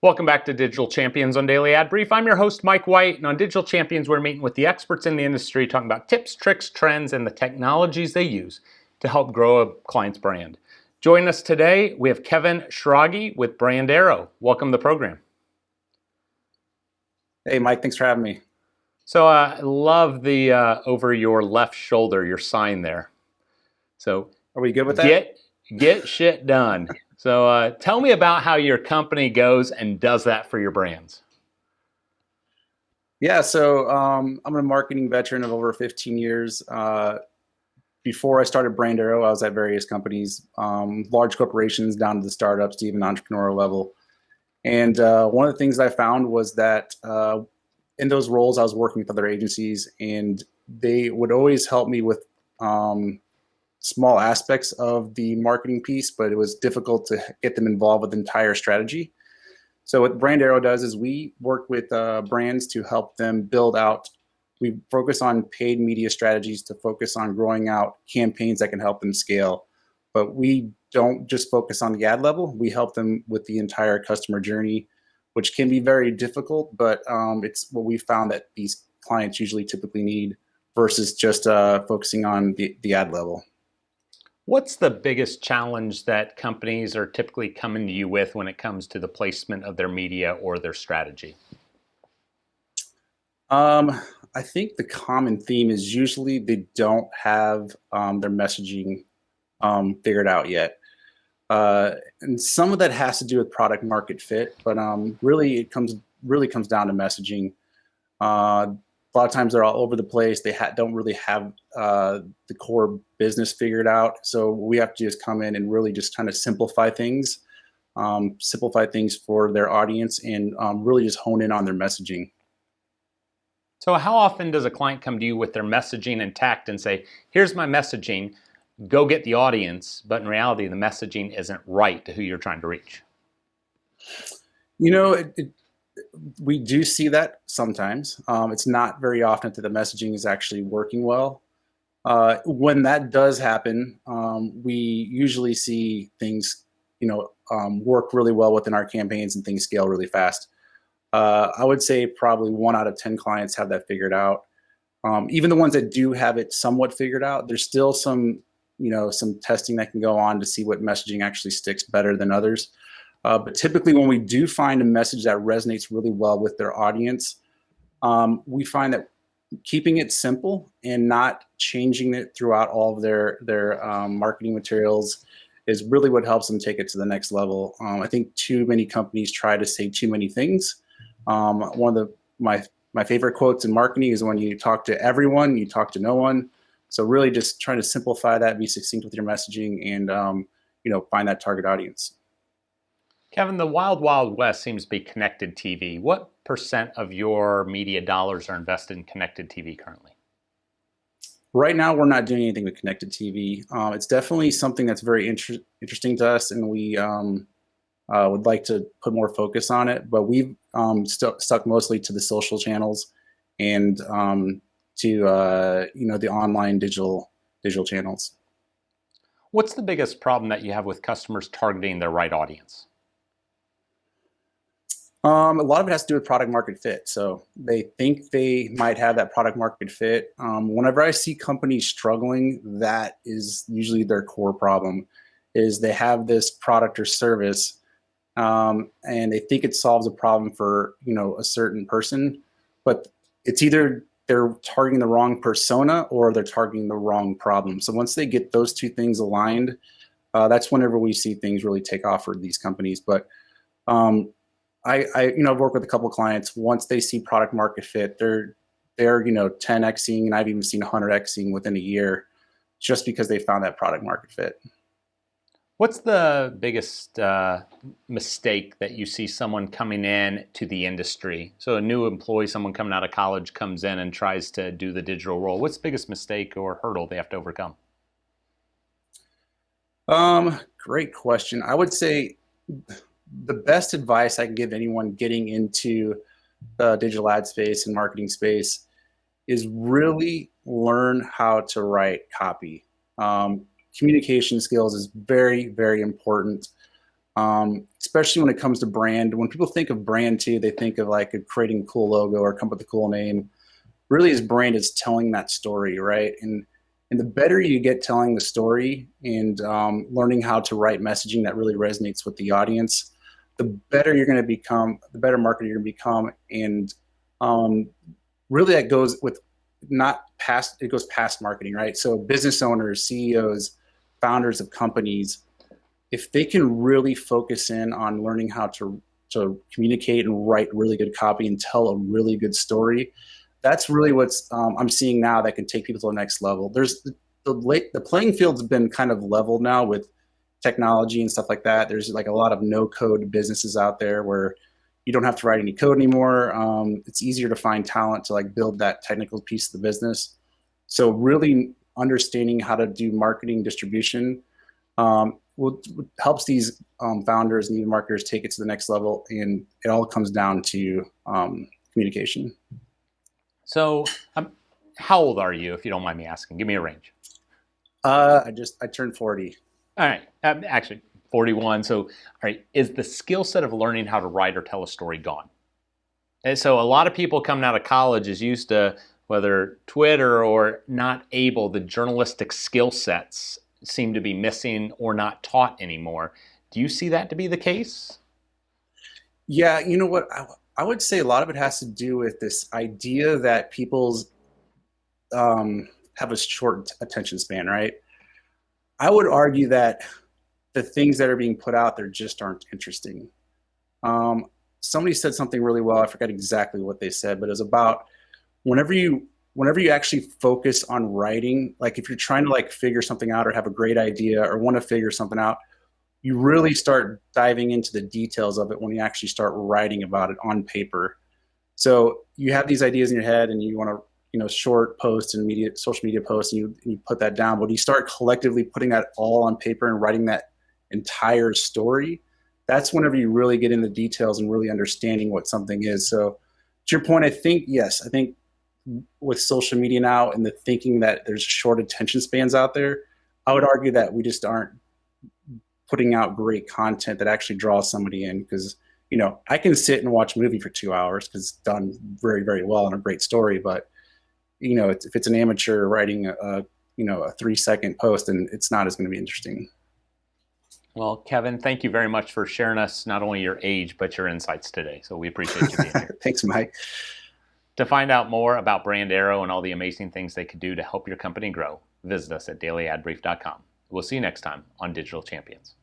Welcome back to Digital Champions on Daily Ad Brief. I'm your host, Mike White, and on Digital Champions, we're meeting with the experts in the industry, talking about tips, tricks, trends, and the technologies they use to help grow a client's brand. Joining us today, we have Kevin Schrage with Brandarrow. Welcome to the program. Hey, Mike, thanks for having me. So I love the over your left shoulder, your sign there. So are we good with that? Get shit done. So tell me about how your company goes and does that for your brands. Yeah, so I'm a marketing veteran of over 15 years. Before I started Brandarrow, I was at various companies, large corporations down to the startups to even entrepreneurial level. And one of the things I found was that in those roles, I was working with other agencies, and they would always help me with small aspects of the marketing piece, but it was difficult to get them involved with the entire strategy. So what Brandarrow does is we work with brands to help them build out. We focus on paid media strategies to focus on growing out campaigns that can help them scale. But we don't just focus on the ad level. We help them with the entire customer journey, which can be very difficult, but it's what we found that these clients usually typically need versus just focusing on the ad level. What's the biggest challenge that companies are typically coming to you with when it comes to the placement of their media or their strategy? I think the common theme is usually they don't have their messaging figured out yet. And some of that has to do with product market fit, but really it comes down to messaging. A lot of times they're all over the place. They don't really have the core business figured out. So we have to just come in and really just kind of simplify things for their audience and really just hone in on their messaging. So how often does a client come to you with their messaging intact and say, here's my messaging, go get the audience, but in reality, the messaging isn't right to who you're trying to reach? You know, we do see that sometimes. It's not very often that the messaging is actually working well. When that does happen, we usually see things, work really well within our campaigns and things scale really fast. I would say probably 1 out of 10 clients have that figured out. Even the ones that do have it somewhat figured out, there's still some testing that can go on to see what messaging actually sticks better than others. But typically when we do find a message that resonates really well with their audience, we find that keeping it simple and not changing it throughout all of their marketing materials is really what helps them take it to the next level. I think too many companies try to say too many things. One of my favorite quotes in marketing is when you talk to everyone, you talk to no one. So really just trying to simplify that, be succinct with your messaging, and find that target audience. Kevin, the wild, wild west seems to be connected TV. What % of your media dollars are invested in connected TV currently? Right now, we're not doing anything with connected TV. It's definitely something that's very interesting to us, and we would like to put more focus on it. But we've stuck mostly to the social channels and to the online digital channels. What's the biggest problem that you have with customers targeting their right audience? A lot of it has to do with product market fit. So they think they might have that product market fit. Whenever I see companies struggling, that is usually their core problem, is they have this product or service and they think it solves a problem for a certain person, but it's either they're targeting the wrong persona or they're targeting the wrong problem. So once they get those two things aligned, that's whenever we see things really take off for these companies. But I've worked with a couple of clients. Once they see product market fit, they're 10xing, and I've even seen 100xing within a year, just because they found that product market fit. What's the biggest mistake that you see someone coming in to the industry? So a new employee, someone coming out of college, comes in and tries to do the digital role. What's the biggest mistake or hurdle they have to overcome? Great question. I would say the best advice I can give anyone getting into the digital ad space and marketing space is really learn how to write copy. Communication skills is very, very important. especially when it comes to brand. When people think of brand too, they think of like creating a cool logo or come up with a cool name. Really, his brand is telling that story, right? And the better you get telling the story and learning how to write messaging that really resonates with the audience, the better you're going to become, the better marketer you're going to become. And really, that goes with not past, it goes past marketing, right? So business owners, CEOs, founders of companies, if they can really focus in on learning how to communicate and write really good copy and tell a really good story, that's really what's I'm seeing now that can take people to the next level. There's the playing field's been kind of leveled now with technology and stuff like that. There's like a lot of no code businesses out there where you don't have to write any code anymore. It's easier to find talent to like build that technical piece of the business. So really understanding how to do marketing distribution helps these founders and even marketers take it to the next level. And it all comes down to communication. So, how old are you, if you don't mind me asking? Give me a range. I turned 40. All right, actually 41. So, all right, is the skill set of learning how to write or tell a story gone? And so, a lot of people coming out of college is used to whether Twitter or not able. The journalistic skill sets seem to be missing or not taught anymore. Do you see that to be the case? Yeah, you know what? I would say a lot of it has to do with this idea that people's have a short attention span, right? I would argue that the things that are being put out there just aren't interesting. Somebody said something really well. I forgot exactly what they said, but it was about whenever you actually focus on writing, like if you're trying to like figure something out or have a great idea or want to figure something out, you really start diving into the details of it when you actually start writing about it on paper. So you have these ideas in your head and you want to, short posts and social media posts, and you put that down, but you start collectively putting that all on paper and writing that entire story. That's whenever you really get into the details and really understanding what something is. So to your point, I think with social media now and the thinking that there's short attention spans out there, I would argue that we just aren't putting out great content that actually draws somebody in. Because I can sit and watch a movie for 2 hours because it's done very, very well and a great story. But if it's an amateur writing a 3-second post, then it's not as going to be interesting. Well, Kevin, thank you very much for sharing us not only your age but your insights today. So we appreciate you being here. Thanks, Mike. To find out more about Brandarrow and all the amazing things they could do to help your company grow, visit us at dailyadbrief.com. We'll see you next time on Digital Champions.